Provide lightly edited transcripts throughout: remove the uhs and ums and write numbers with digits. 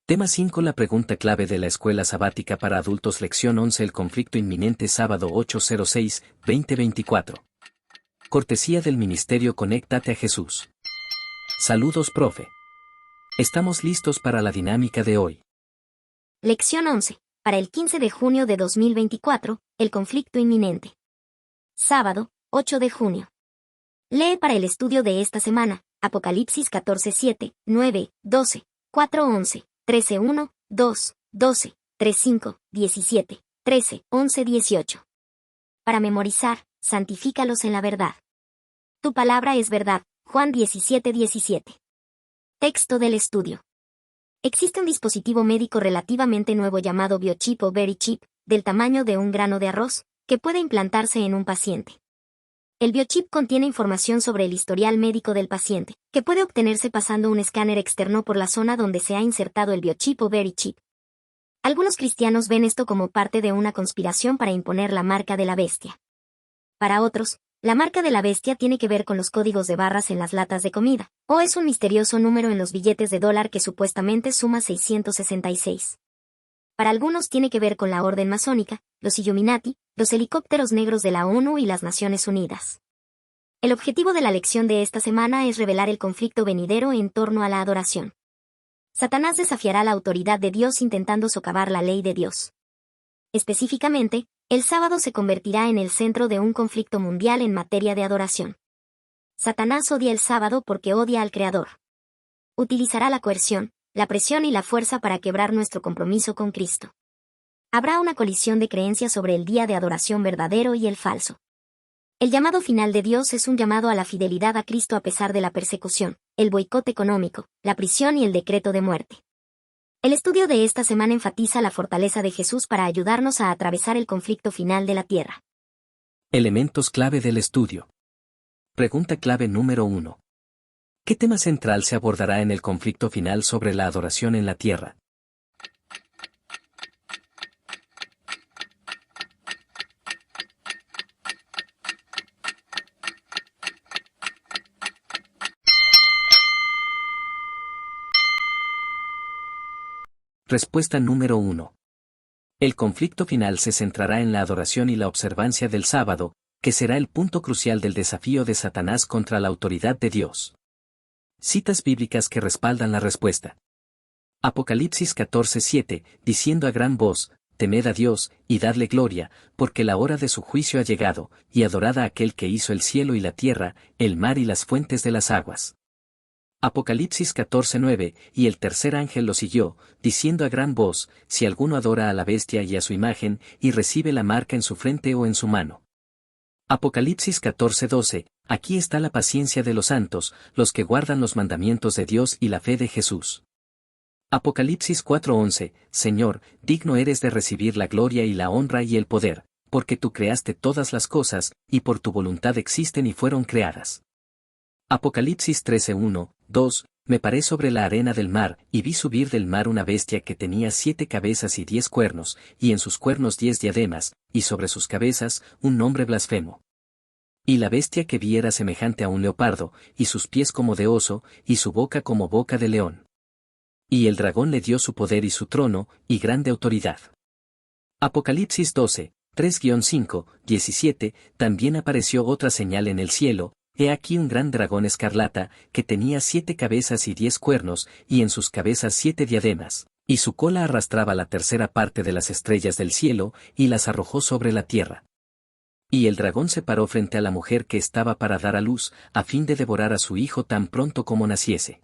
Tema 5. La pregunta clave de la escuela sabática para adultos. Lección 11. El conflicto inminente. Sábado 8/06/2024. Cortesía del Ministerio Conéctate a Jesús. Saludos, profe. Estamos listos para la dinámica de hoy. Lección 11. Para el 15 de junio de 2024, el conflicto inminente. Sábado, 8 de junio. Lee para el estudio de esta semana, Apocalipsis 14:7, 9, 12, 4:11, 13:1, 2, 12, 3:5, 17, 13, 11, 18. Para memorizar, santifícalos en la verdad. Tu palabra es verdad, Juan 17:17. Texto del estudio. Existe un dispositivo médico relativamente nuevo llamado biochip o VeriChip, del tamaño de un grano de arroz, que puede implantarse en un paciente. El biochip contiene información sobre el historial médico del paciente, que puede obtenerse pasando un escáner externo por la zona donde se ha insertado el biochip o VeriChip. Algunos cristianos ven esto como parte de una conspiración para imponer la marca de la bestia. Para otros, la marca de la bestia tiene que ver con los códigos de barras en las latas de comida, o es un misterioso número en los billetes de dólar que supuestamente suma 666. Para algunos tiene que ver con la orden masónica, los Illuminati, los helicópteros negros de la ONU y las Naciones Unidas. El objetivo de la lección de esta semana es revelar el conflicto venidero en torno a la adoración. Satanás desafiará la autoridad de Dios intentando socavar la ley de Dios. Específicamente, el sábado se convertirá en el centro de un conflicto mundial en materia de adoración. Satanás odia el sábado porque odia al Creador. Utilizará la coerción, la presión y la fuerza para quebrar nuestro compromiso con Cristo. Habrá una colisión de creencias sobre el día de adoración verdadero y el falso. El llamado final de Dios es un llamado a la fidelidad a Cristo a pesar de la persecución, el boicot económico, la prisión y el decreto de muerte. El estudio de esta semana enfatiza la fortaleza de Jesús para ayudarnos a atravesar el conflicto final de la tierra. Elementos clave del estudio. Pregunta clave número 1. ¿Qué tema central se abordará en el conflicto final sobre la adoración en la tierra? Respuesta número 1. El conflicto final se centrará en la adoración y la observancia del sábado, que será el punto crucial del desafío de Satanás contra la autoridad de Dios. Citas bíblicas que respaldan la respuesta. Apocalipsis 14:7, diciendo a gran voz, temed a Dios, y dadle gloria, porque la hora de su juicio ha llegado, y adorad a aquel que hizo el cielo y la tierra, el mar y las fuentes de las aguas. Apocalipsis 14:9, y el tercer ángel lo siguió, diciendo a gran voz, si alguno adora a la bestia y a su imagen, y recibe la marca en su frente o en su mano. Apocalipsis 14:12, aquí está la paciencia de los santos, los que guardan los mandamientos de Dios y la fe de Jesús. Apocalipsis 4:11, Señor, digno eres de recibir la gloria y la honra y el poder, porque tú creaste todas las cosas, y por tu voluntad existen y fueron creadas. Apocalipsis 13:1, 2, me paré sobre la arena del mar, y vi subir del mar una bestia que tenía 7 cabezas y 10 cuernos, y en sus cuernos 10 diademas, y sobre sus cabezas, un nombre blasfemo. Y la bestia que vi era semejante a un leopardo, y sus pies como de oso, y su boca como boca de león. Y el dragón le dio su poder y su trono, y grande autoridad. Apocalipsis 12, 3-5, 17, también apareció otra señal en el cielo. He aquí un gran dragón escarlata, que tenía 7 cabezas y 10 cuernos, y en sus cabezas 7 diademas, y su cola arrastraba la tercera parte de las estrellas del cielo, y las arrojó sobre la tierra. Y el dragón se paró frente a la mujer que estaba para dar a luz, a fin de devorar a su hijo tan pronto como naciese.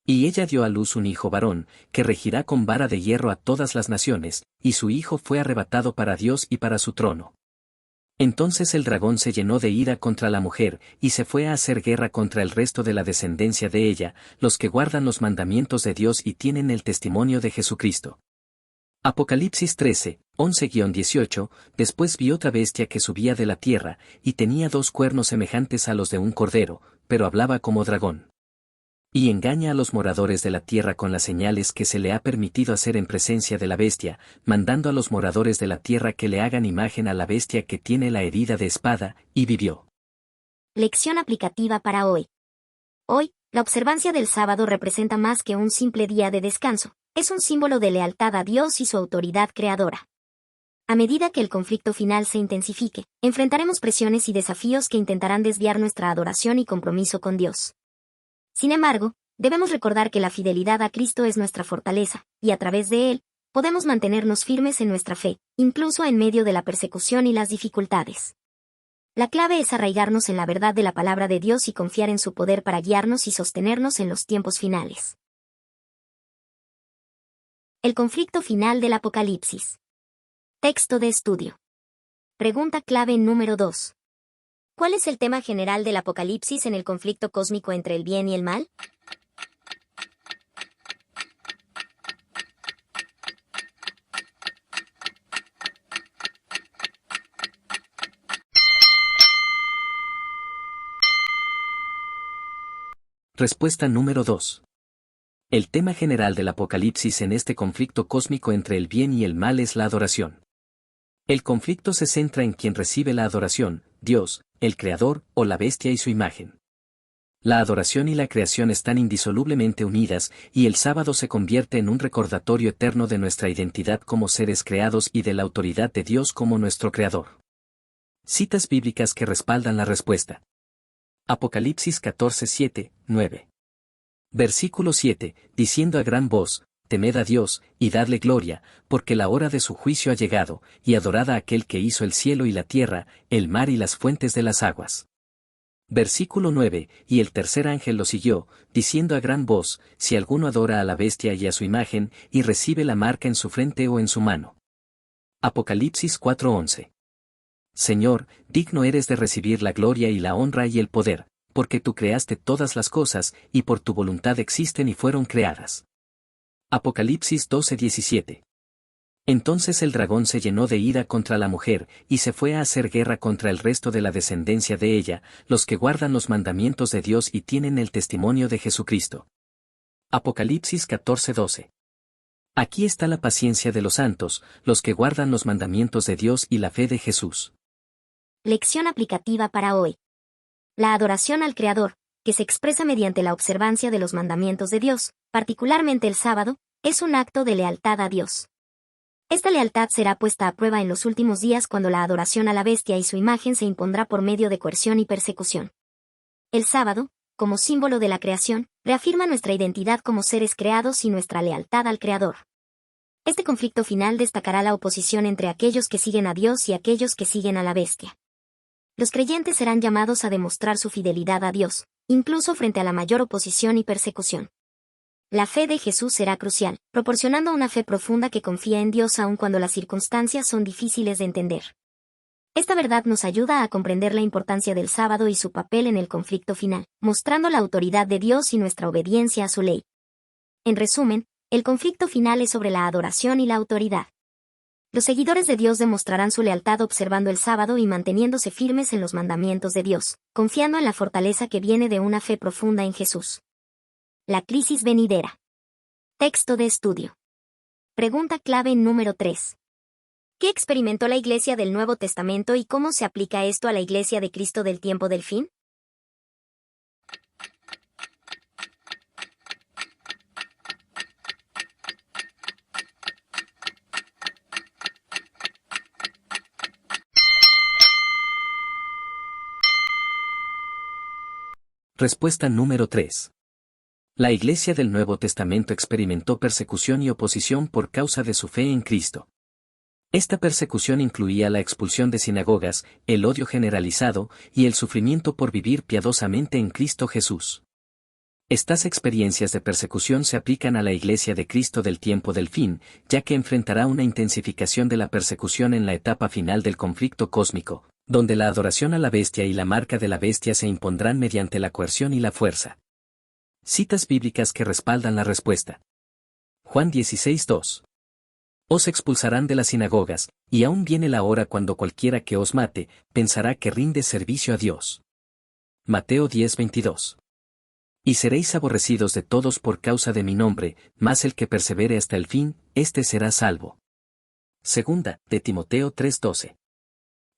Y ella dio a luz un hijo varón, que regirá con vara de hierro a todas las naciones, y su hijo fue arrebatado para Dios y para su trono. Entonces el dragón se llenó de ira contra la mujer, y se fue a hacer guerra contra el resto de la descendencia de ella, los que guardan los mandamientos de Dios y tienen el testimonio de Jesucristo. Apocalipsis 13, 11-18, después vi otra bestia que subía de la tierra, y tenía 2 cuernos semejantes a los de un cordero, pero hablaba como dragón. Y engaña a los moradores de la tierra con las señales que se le ha permitido hacer en presencia de la bestia, mandando a los moradores de la tierra que le hagan imagen a la bestia que tiene la herida de espada, y vivió. Lección aplicativa para hoy. Hoy, la observancia del sábado representa más que un simple día de descanso. Es un símbolo de lealtad a Dios y su autoridad creadora. A medida que el conflicto final se intensifique, enfrentaremos presiones y desafíos que intentarán desviar nuestra adoración y compromiso con Dios. Sin embargo, debemos recordar que la fidelidad a Cristo es nuestra fortaleza, y a través de Él, podemos mantenernos firmes en nuestra fe, incluso en medio de la persecución y las dificultades. La clave es arraigarnos en la verdad de la palabra de Dios y confiar en su poder para guiarnos y sostenernos en los tiempos finales. El conflicto final del Apocalipsis. Texto de estudio. Pregunta clave número 2. ¿Cuál es el tema general del Apocalipsis en el conflicto cósmico entre el bien y el mal? Respuesta número 2. El tema general del Apocalipsis en este conflicto cósmico entre el bien y el mal es la adoración. El conflicto se centra en quien recibe la adoración, Dios, el Creador, o la bestia y su imagen. La adoración y la creación están indisolublemente unidas, y el sábado se convierte en un recordatorio eterno de nuestra identidad como seres creados y de la autoridad de Dios como nuestro Creador. Citas bíblicas que respaldan la respuesta. Apocalipsis 14, 7, 9. Versículo 7, diciendo a gran voz, temed a Dios, y dadle gloria, porque la hora de su juicio ha llegado, y adorad a aquel que hizo el cielo y la tierra, el mar y las fuentes de las aguas. Versículo 9, y el tercer ángel lo siguió, diciendo a gran voz, si alguno adora a la bestia y a su imagen, y recibe la marca en su frente o en su mano. Apocalipsis 4:11. Señor, digno eres de recibir la gloria y la honra y el poder, porque tú creaste todas las cosas, y por tu voluntad existen y fueron creadas. Apocalipsis 12:17. Entonces el dragón se llenó de ira contra la mujer, y se fue a hacer guerra contra el resto de la descendencia de ella, los que guardan los mandamientos de Dios y tienen el testimonio de Jesucristo. Apocalipsis 14:12. Aquí está la paciencia de los santos, los que guardan los mandamientos de Dios y la fe de Jesús. Lección aplicativa para hoy. La adoración al Creador, que se expresa mediante la observancia de los mandamientos de Dios, particularmente el sábado, es un acto de lealtad a Dios. Esta lealtad será puesta a prueba en los últimos días cuando la adoración a la bestia y su imagen se impondrá por medio de coerción y persecución. El sábado, como símbolo de la creación, reafirma nuestra identidad como seres creados y nuestra lealtad al Creador. Este conflicto final destacará la oposición entre aquellos que siguen a Dios y aquellos que siguen a la bestia. Los creyentes serán llamados a demostrar su fidelidad a Dios, incluso frente a la mayor oposición y persecución. La fe de Jesús será crucial, proporcionando una fe profunda que confía en Dios aun cuando las circunstancias son difíciles de entender. Esta verdad nos ayuda a comprender la importancia del sábado y su papel en el conflicto final, mostrando la autoridad de Dios y nuestra obediencia a su ley. En resumen, el conflicto final es sobre la adoración y la autoridad. Los seguidores de Dios demostrarán su lealtad observando el sábado y manteniéndose firmes en los mandamientos de Dios, confiando en la fortaleza que viene de una fe profunda en Jesús. La crisis venidera. Texto de estudio. Pregunta clave número 3. ¿Qué experimentó la Iglesia del Nuevo Testamento y cómo se aplica esto a la Iglesia de Cristo del tiempo del fin? Respuesta número 3. La Iglesia del Nuevo Testamento experimentó persecución y oposición por causa de su fe en Cristo. Esta persecución incluía la expulsión de sinagogas, el odio generalizado y el sufrimiento por vivir piadosamente en Cristo Jesús. Estas experiencias de persecución se aplican a la Iglesia de Cristo del tiempo del fin, ya que enfrentará una intensificación de la persecución en la etapa final del conflicto cósmico, donde la adoración a la bestia y la marca de la bestia se impondrán mediante la coerción y la fuerza. Citas bíblicas que respaldan la respuesta. Juan 16:2. Os expulsarán de las sinagogas, y aún viene la hora cuando cualquiera que os mate, pensará que rinde servicio a Dios. Mateo 10:22. Y seréis aborrecidos de todos por causa de mi nombre, mas el que persevere hasta el fin, éste será salvo. Segunda de Timoteo 3:12.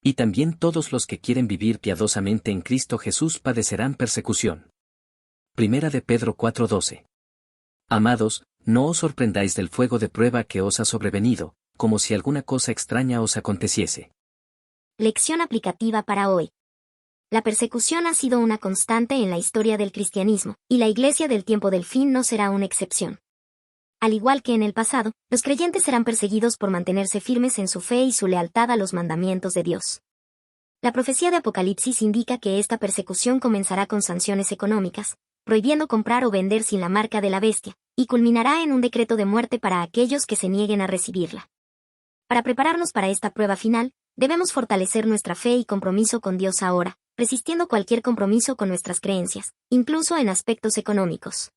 Y también todos los que quieren vivir piadosamente en Cristo Jesús padecerán persecución. Primera de Pedro 4:12. Amados, No os sorprendáis del fuego de prueba que os ha sobrevenido, como si alguna cosa extraña os aconteciese. Lección aplicativa para hoy. La persecución ha sido una constante en la historia del cristianismo, y la Iglesia del tiempo del fin no será una excepción. Al igual que en el pasado, los creyentes serán perseguidos por mantenerse firmes en su fe y su lealtad a los mandamientos de Dios. La profecía de Apocalipsis indica que esta persecución comenzará con sanciones económicas, prohibiendo comprar o vender sin la marca de la bestia, y culminará en un decreto de muerte para aquellos que se nieguen a recibirla. Para prepararnos para esta prueba final, debemos fortalecer nuestra fe y compromiso con Dios ahora, resistiendo cualquier compromiso con nuestras creencias, incluso en aspectos económicos.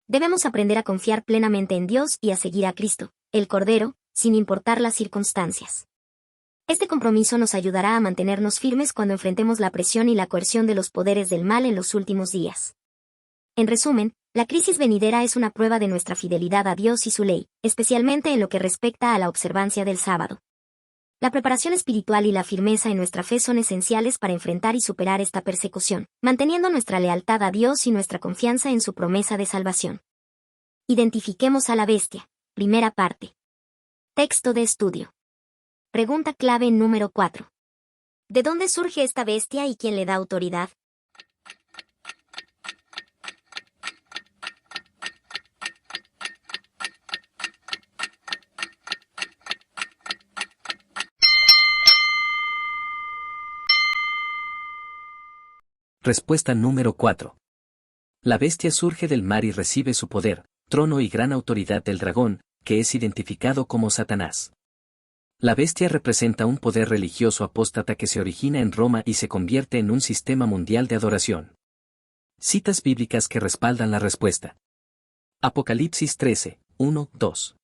Debemos aprender a confiar plenamente en Dios y a seguir a Cristo, el Cordero, sin importar las circunstancias. Este compromiso nos ayudará a mantenernos firmes cuando enfrentemos la presión y la coerción de los poderes del mal en los últimos días. En resumen, la crisis venidera es una prueba de nuestra fidelidad a Dios y su ley, especialmente en lo que respecta a la observancia del sábado. La preparación espiritual y la firmeza en nuestra fe son esenciales para enfrentar y superar esta persecución, manteniendo nuestra lealtad a Dios y nuestra confianza en su promesa de salvación. Identifiquemos a la bestia. Primera parte. Texto de estudio. Pregunta clave número 4. ¿De dónde surge esta bestia y quién le da autoridad? Respuesta número 4. La bestia surge del mar y recibe su poder, trono y gran autoridad del dragón, que es identificado como Satanás. La bestia representa un poder religioso apóstata que se origina en Roma y se convierte en un sistema mundial de adoración. Citas bíblicas que respaldan la respuesta. Apocalipsis 13, 1, 2.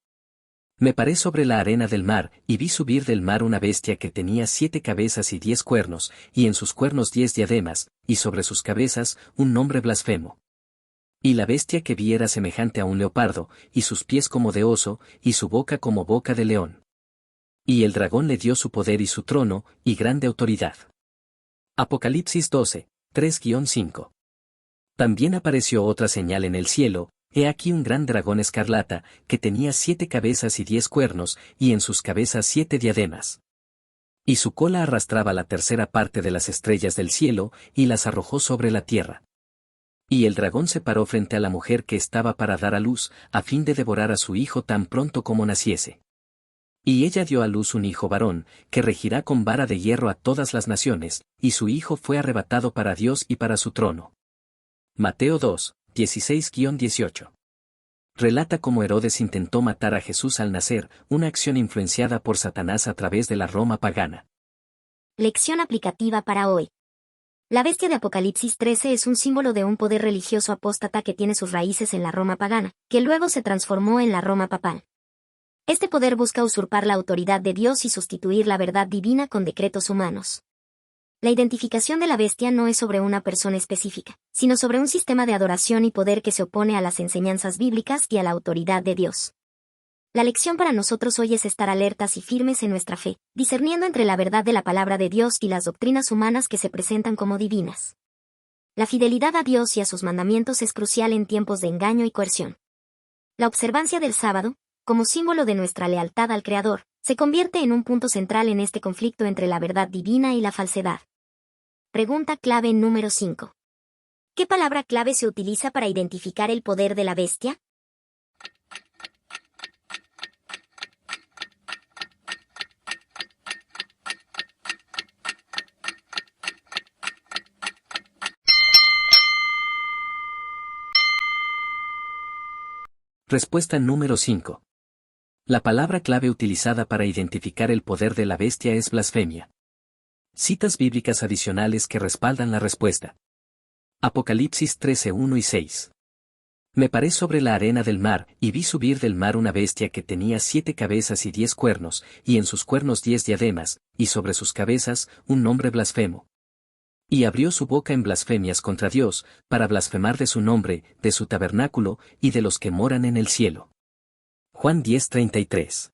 Me paré sobre la arena del mar, y vi subir del mar una bestia que tenía 7 cabezas y 10 cuernos, y en sus cuernos 10 diademas, y sobre sus cabezas un nombre blasfemo. Y la bestia que vi era semejante a un leopardo, y sus pies como de oso, y su boca como boca de león. Y el dragón le dio su poder y su trono, y grande autoridad. Apocalipsis 12, 3-5. También apareció otra señal en el cielo, he aquí un gran dragón escarlata, que tenía 7 cabezas y 10 cuernos, y en sus cabezas 7 diademas. Y su cola arrastraba la tercera parte de las estrellas del cielo, y las arrojó sobre la tierra. Y el dragón se paró frente a la mujer que estaba para dar a luz, a fin de devorar a su hijo tan pronto como naciese. Y ella dio a luz un hijo varón, que regirá con vara de hierro a todas las naciones, y su hijo fue arrebatado para Dios y para su trono. Mateo 2, 16-18. Relata cómo Herodes intentó matar a Jesús al nacer, una acción influenciada por Satanás a través de la Roma pagana. Lección aplicativa para hoy. La bestia de Apocalipsis 13 es un símbolo de un poder religioso apóstata que tiene sus raíces en la Roma pagana, que luego se transformó en la Roma papal. Este poder busca usurpar la autoridad de Dios y sustituir la verdad divina con decretos humanos. La identificación de la bestia no es sobre una persona específica, sino sobre un sistema de adoración y poder que se opone a las enseñanzas bíblicas y a la autoridad de Dios. La lección para nosotros hoy es estar alertas y firmes en nuestra fe, discerniendo entre la verdad de la palabra de Dios y las doctrinas humanas que se presentan como divinas. La fidelidad a Dios y a sus mandamientos es crucial en tiempos de engaño y coerción. La observancia del sábado, como símbolo de nuestra lealtad al Creador, se convierte en un punto central en este conflicto entre la verdad divina y la falsedad. Pregunta clave número 5. ¿Qué palabra clave se utiliza para identificar el poder de la bestia? Respuesta número 5. La palabra clave utilizada para identificar el poder de la bestia es blasfemia. Citas bíblicas adicionales que respaldan la respuesta. Apocalipsis 13, 1 y 6. Me paré sobre la arena del mar, y vi subir del mar una bestia que tenía 7 cabezas y 10 cuernos, y en sus cuernos 10 diademas, y sobre sus cabezas un nombre blasfemo. Y abrió su boca en blasfemias contra Dios, para blasfemar de su nombre, de su tabernáculo, y de los que moran en el cielo. Juan 10:33.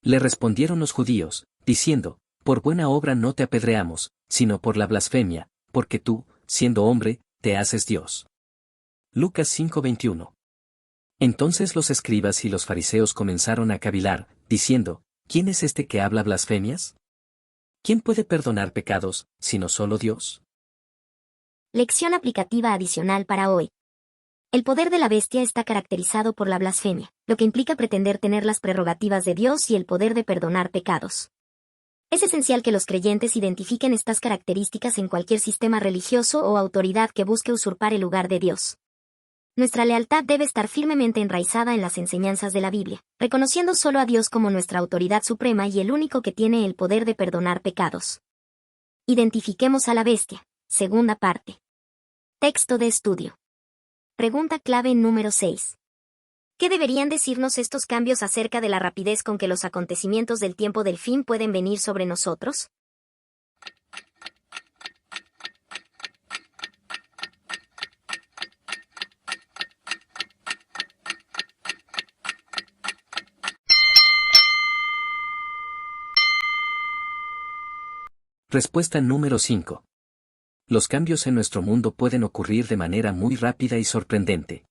Le respondieron los judíos, diciendo, por buena obra no te apedreamos, sino por la blasfemia, porque tú, siendo hombre, te haces Dios. Lucas 5:21. Entonces los escribas y los fariseos comenzaron a cavilar, diciendo, ¿quién es este que habla blasfemias? ¿Quién puede perdonar pecados, sino solo Dios? Lección aplicativa adicional para hoy. El poder de la bestia está caracterizado por la blasfemia, lo que implica pretender tener las prerrogativas de Dios y el poder de perdonar pecados. Es esencial que los creyentes identifiquen estas características en cualquier sistema religioso o autoridad que busque usurpar el lugar de Dios. Nuestra lealtad debe estar firmemente enraizada en las enseñanzas de la Biblia, reconociendo solo a Dios como nuestra autoridad suprema y el único que tiene el poder de perdonar pecados. Identifiquemos a la bestia. Segunda parte. Texto de estudio. Pregunta clave número 6. ¿Qué deberían decirnos estos cambios acerca de la rapidez con que los acontecimientos del tiempo del fin pueden venir sobre nosotros? Respuesta número 5. Los cambios en nuestro mundo pueden ocurrir de manera muy rápida y sorprendente.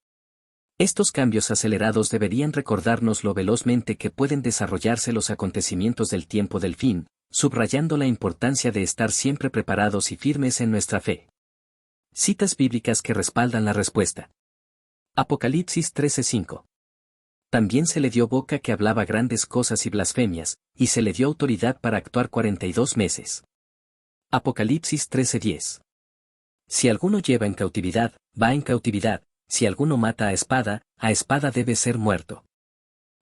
Estos cambios acelerados deberían recordarnos lo velozmente que pueden desarrollarse los acontecimientos del tiempo del fin, subrayando la importancia de estar siempre preparados y firmes en nuestra fe. Citas bíblicas que respaldan la respuesta. Apocalipsis 13:5. También se le dio boca que hablaba grandes cosas y blasfemias, y se le dio autoridad para actuar 42 meses. Apocalipsis 13:10. Si alguno lleva en cautividad, va en cautividad, si alguno mata a espada debe ser muerto.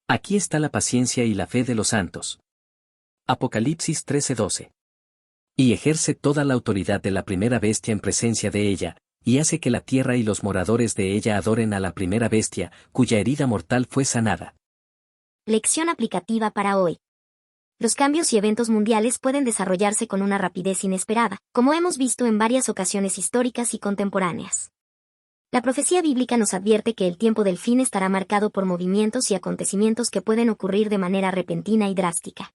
Aquí está la paciencia y la fe de los santos. Apocalipsis 13:12. Y ejerce toda la autoridad de la primera bestia en presencia de ella, y hace que la tierra y los moradores de ella adoren a la primera bestia, cuya herida mortal fue sanada. Lección aplicativa para hoy. Los cambios y eventos mundiales pueden desarrollarse con una rapidez inesperada, como hemos visto en varias ocasiones históricas y contemporáneas. La profecía bíblica nos advierte que el tiempo del fin estará marcado por movimientos y acontecimientos que pueden ocurrir de manera repentina y drástica.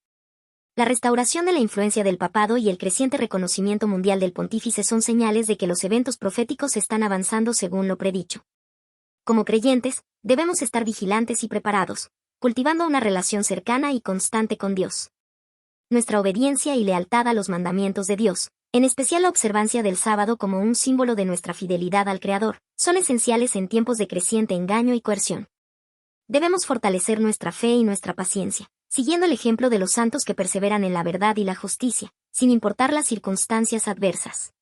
La restauración de la influencia del papado y el creciente reconocimiento mundial del pontífice son señales de que los eventos proféticos están avanzando según lo predicho. Como creyentes, debemos estar vigilantes y preparados, cultivando una relación cercana y constante con Dios. Nuestra obediencia y lealtad a los mandamientos de Dios, en especial la observancia del sábado como un símbolo de nuestra fidelidad al Creador, son esenciales en tiempos de creciente engaño y coerción. Debemos fortalecer nuestra fe y nuestra paciencia, siguiendo el ejemplo de los santos que perseveran en la verdad y la justicia, sin importar las circunstancias adversas.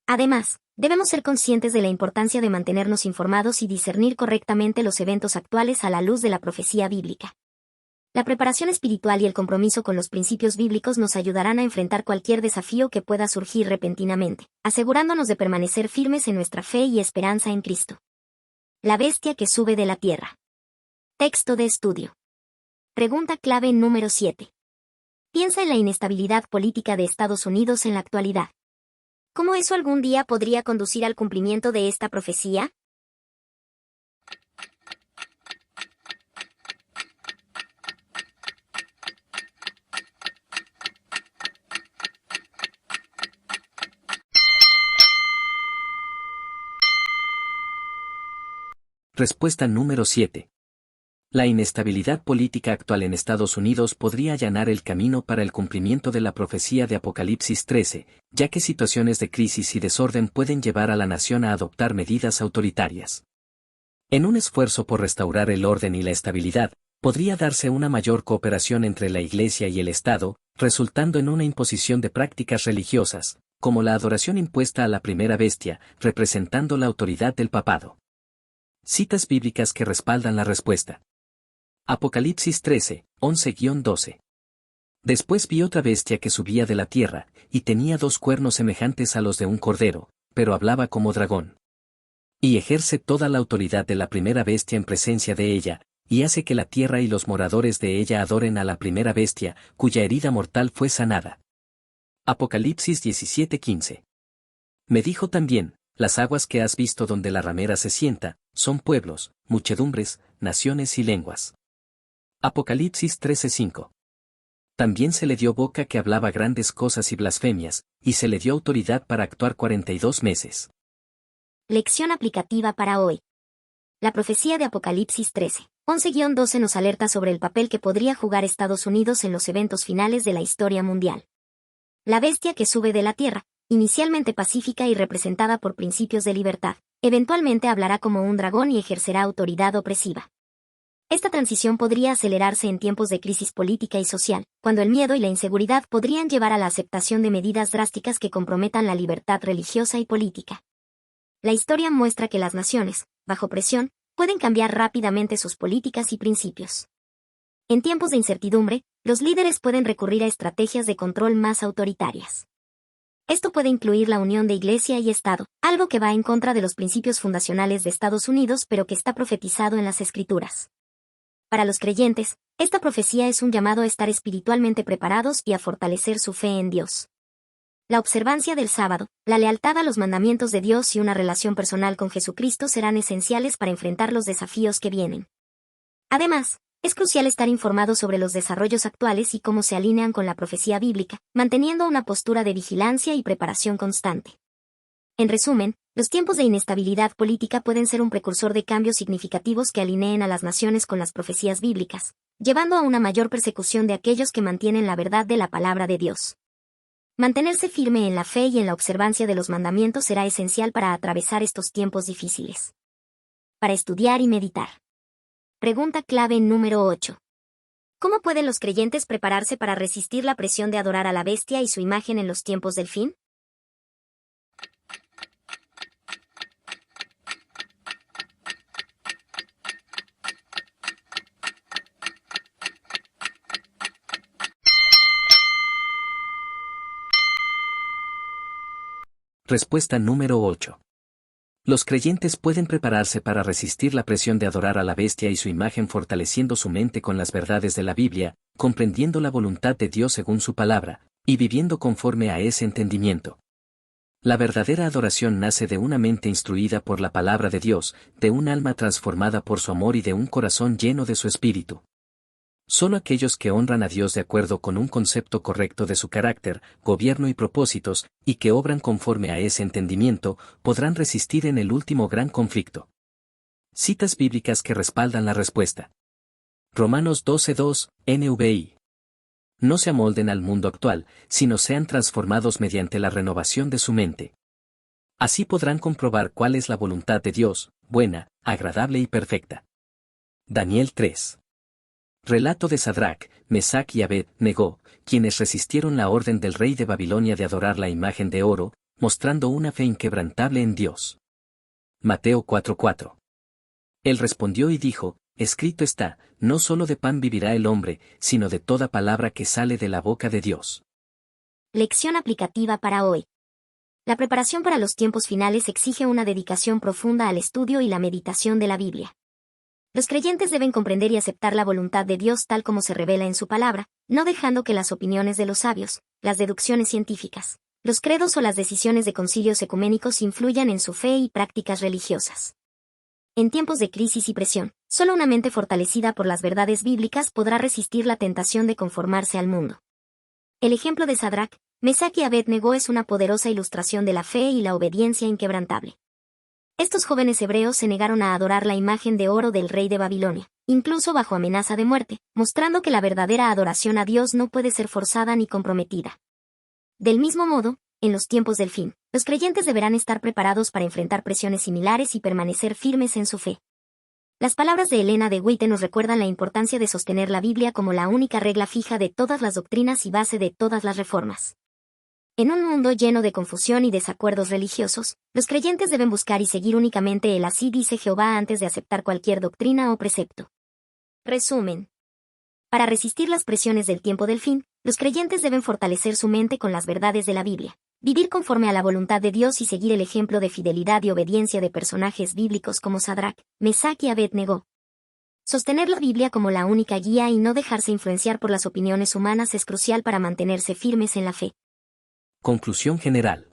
Además, debemos ser conscientes de la importancia de mantenernos informados y discernir correctamente los eventos actuales a la luz de la profecía bíblica. La preparación espiritual y el compromiso con los principios bíblicos nos ayudarán a enfrentar cualquier desafío que pueda surgir repentinamente, asegurándonos de permanecer firmes en nuestra fe y esperanza en Cristo. La bestia que sube de la tierra. Texto de estudio. Pregunta clave número 7. Piensa en la inestabilidad política de Estados Unidos en la actualidad. ¿Cómo eso algún día podría conducir al cumplimiento de esta profecía? Respuesta número 7. La inestabilidad política actual en Estados Unidos podría allanar el camino para el cumplimiento de la profecía de Apocalipsis 13, ya que situaciones de crisis y desorden pueden llevar a la nación a adoptar medidas autoritarias. En un esfuerzo por restaurar el orden y la estabilidad, podría darse una mayor cooperación entre la Iglesia y el Estado, resultando en una imposición de prácticas religiosas, como la adoración impuesta a la primera bestia, representando la autoridad del papado. Citas bíblicas que respaldan la respuesta. Apocalipsis 13, 11-12. Después vi otra bestia que subía de la tierra, y tenía 2 cuernos semejantes a los de un cordero, pero hablaba como dragón. Y ejerce toda la autoridad de la primera bestia en presencia de ella, y hace que la tierra y los moradores de ella adoren a la primera bestia, cuya herida mortal fue sanada. Apocalipsis 17:15. Me dijo también, las aguas que has visto donde la ramera se sienta, son pueblos, muchedumbres, naciones y lenguas. Apocalipsis 13:5. También se le dio boca que hablaba grandes cosas y blasfemias, y se le dio autoridad para actuar 42 meses. Lección aplicativa para hoy. La profecía de Apocalipsis 13, 11-12 nos alerta sobre el papel que podría jugar Estados Unidos en los eventos finales de la historia mundial. La bestia que sube de la tierra, inicialmente pacífica y representada por principios de libertad, eventualmente hablará como un dragón y ejercerá autoridad opresiva. Esta transición podría acelerarse en tiempos de crisis política y social, cuando el miedo y la inseguridad podrían llevar a la aceptación de medidas drásticas que comprometan la libertad religiosa y política. La historia muestra que las naciones, bajo presión, pueden cambiar rápidamente sus políticas y principios. En tiempos de incertidumbre, los líderes pueden recurrir a estrategias de control más autoritarias. Esto puede incluir la unión de Iglesia y Estado, algo que va en contra de los principios fundacionales de Estados Unidos pero que está profetizado en las Escrituras. Para los creyentes, esta profecía es un llamado a estar espiritualmente preparados y a fortalecer su fe en Dios. La observancia del sábado, la lealtad a los mandamientos de Dios y una relación personal con Jesucristo serán esenciales para enfrentar los desafíos que vienen. Además, es crucial estar informado sobre los desarrollos actuales y cómo se alinean con la profecía bíblica, manteniendo una postura de vigilancia y preparación constante. En resumen, los tiempos de inestabilidad política pueden ser un precursor de cambios significativos que alineen a las naciones con las profecías bíblicas, llevando a una mayor persecución de aquellos que mantienen la verdad de la palabra de Dios. Mantenerse firme en la fe y en la observancia de los mandamientos será esencial para atravesar estos tiempos difíciles. Para estudiar y meditar. Pregunta clave número 8. ¿Cómo pueden los creyentes prepararse para resistir la presión de adorar a la bestia y su imagen en los tiempos del fin? Respuesta número 8. Los creyentes pueden prepararse para resistir la presión de adorar a la bestia y su imagen fortaleciendo su mente con las verdades de la Biblia, comprendiendo la voluntad de Dios según su palabra, y viviendo conforme a ese entendimiento. La verdadera adoración nace de una mente instruida por la palabra de Dios, de un alma transformada por su amor y de un corazón lleno de su espíritu. Solo aquellos que honran a Dios de acuerdo con un concepto correcto de su carácter, gobierno y propósitos, y que obran conforme a ese entendimiento, podrán resistir en el último gran conflicto. Citas bíblicas que respaldan la respuesta. Romanos 12:2, NVI. No se amolden al mundo actual, sino sean transformados mediante la renovación de su mente. Así podrán comprobar cuál es la voluntad de Dios, buena, agradable y perfecta. Daniel 3. Relato de Sadrac, Mesac y Abed-Negó, quienes resistieron la orden del rey de Babilonia de adorar la imagen de oro, mostrando una fe inquebrantable en Dios. Mateo 4:4. Él respondió y dijo, escrito está, no solo de pan vivirá el hombre, sino de toda palabra que sale de la boca de Dios. Lección aplicativa para hoy. La preparación para los tiempos finales exige una dedicación profunda al estudio y la meditación de la Biblia. Los creyentes deben comprender y aceptar la voluntad de Dios tal como se revela en su palabra, no dejando que las opiniones de los sabios, las deducciones científicas, los credos o las decisiones de concilios ecuménicos influyan en su fe y prácticas religiosas. En tiempos de crisis y presión, solo una mente fortalecida por las verdades bíblicas podrá resistir la tentación de conformarse al mundo. El ejemplo de Sadrac, Mesac y Abed-Negó es una poderosa ilustración de la fe y la obediencia inquebrantable. Estos jóvenes hebreos se negaron a adorar la imagen de oro del rey de Babilonia, incluso bajo amenaza de muerte, mostrando que la verdadera adoración a Dios no puede ser forzada ni comprometida. Del mismo modo, en los tiempos del fin, los creyentes deberán estar preparados para enfrentar presiones similares y permanecer firmes en su fe. Las palabras de Elena de White nos recuerdan la importancia de sostener la Biblia como la única regla fija de todas las doctrinas y base de todas las reformas. En un mundo lleno de confusión y desacuerdos religiosos, los creyentes deben buscar y seguir únicamente el así dice Jehová antes de aceptar cualquier doctrina o precepto. Resumen. Para resistir las presiones del tiempo del fin, los creyentes deben fortalecer su mente con las verdades de la Biblia, vivir conforme a la voluntad de Dios y seguir el ejemplo de fidelidad y obediencia de personajes bíblicos como Sadrac, Mesac y Abed-Negó. Sostener la Biblia como la única guía y no dejarse influenciar por las opiniones humanas es crucial para mantenerse firmes en la fe. Conclusión general.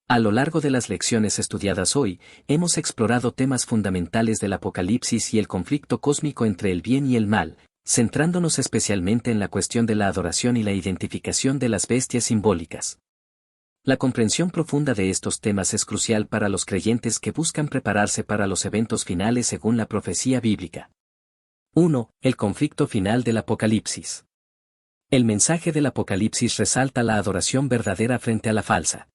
A lo largo de las lecciones estudiadas hoy, hemos explorado temas fundamentales del Apocalipsis y el conflicto cósmico entre el bien y el mal, centrándonos especialmente en la cuestión de la adoración y la identificación de las bestias simbólicas. La comprensión profunda de estos temas es crucial para los creyentes que buscan prepararse para los eventos finales según la profecía bíblica. 1. El conflicto final del Apocalipsis. El mensaje del Apocalipsis resalta la adoración verdadera frente a la falsa.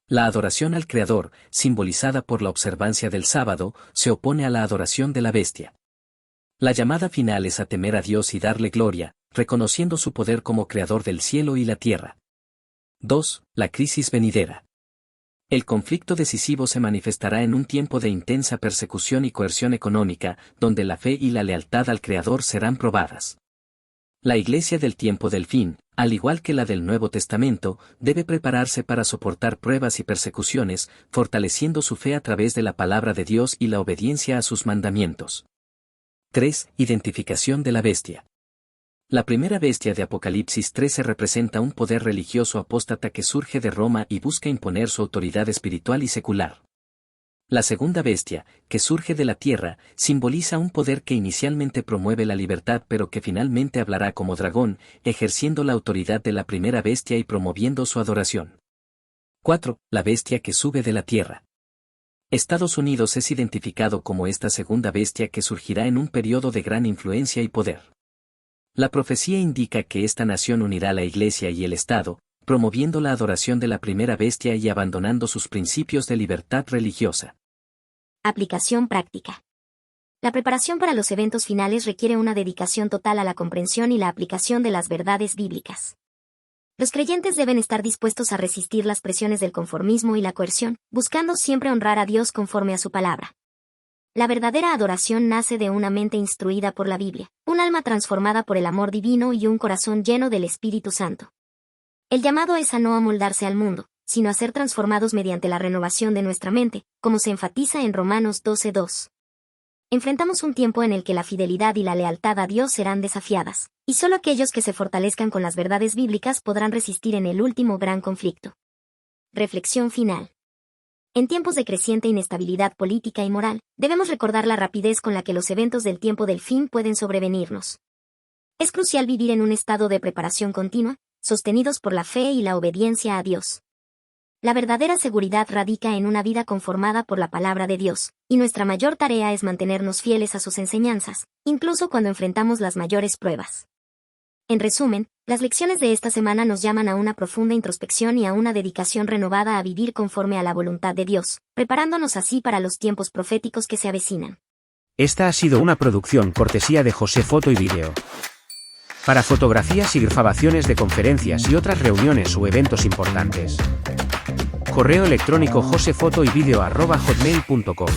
La adoración al Creador, simbolizada por la observancia del sábado, se opone a la adoración de la bestia. La llamada final es a temer a Dios y darle gloria, reconociendo su poder como Creador del cielo y la tierra. 2. La crisis venidera. El conflicto decisivo se manifestará en un tiempo de intensa persecución y coerción económica, donde la fe y la lealtad al Creador serán probadas. La Iglesia del tiempo del fin, al igual que la del Nuevo Testamento, debe prepararse para soportar pruebas y persecuciones, fortaleciendo su fe a través de la palabra de Dios y la obediencia a sus mandamientos. 3. Identificación de la bestia. La primera bestia de Apocalipsis 13 representa un poder religioso apóstata que surge de Roma y busca imponer su autoridad espiritual y secular. La segunda bestia, que surge de la tierra, simboliza un poder que inicialmente promueve la libertad pero que finalmente hablará como dragón, ejerciendo la autoridad de la primera bestia y promoviendo su adoración. 4. La bestia que sube de la tierra. Estados Unidos es identificado como esta segunda bestia que surgirá en un periodo de gran influencia y poder. La profecía indica que esta nación unirá la Iglesia y el Estado, promoviendo la adoración de la primera bestia y abandonando sus principios de libertad religiosa. Aplicación práctica. La preparación para los eventos finales requiere una dedicación total a la comprensión y la aplicación de las verdades bíblicas. Los creyentes deben estar dispuestos a resistir las presiones del conformismo y la coerción, buscando siempre honrar a Dios conforme a su palabra. La verdadera adoración nace de una mente instruida por la Biblia, un alma transformada por el amor divino y un corazón lleno del Espíritu Santo. El llamado es a no amoldarse al mundo, sino a ser transformados mediante la renovación de nuestra mente, como se enfatiza en Romanos 12:2. Enfrentamos un tiempo en el que la fidelidad y la lealtad a Dios serán desafiadas, y solo aquellos que se fortalezcan con las verdades bíblicas podrán resistir en el último gran conflicto. Reflexión final. En tiempos de creciente inestabilidad política y moral, debemos recordar la rapidez con la que los eventos del tiempo del fin pueden sobrevenirnos. Es crucial vivir en un estado de preparación continua, sostenidos por la fe y la obediencia a Dios. La verdadera seguridad radica en una vida conformada por la palabra de Dios, y nuestra mayor tarea es mantenernos fieles a sus enseñanzas, incluso cuando enfrentamos las mayores pruebas. En resumen, las lecciones de esta semana nos llaman a una profunda introspección y a una dedicación renovada a vivir conforme a la voluntad de Dios, preparándonos así para los tiempos proféticos que se avecinan. Esta ha sido una producción cortesía de José Foto y Vídeo. Para fotografías y grabaciones de conferencias y otras reuniones o eventos importantes. Correo electrónico josefotoyvideo@hotmail.com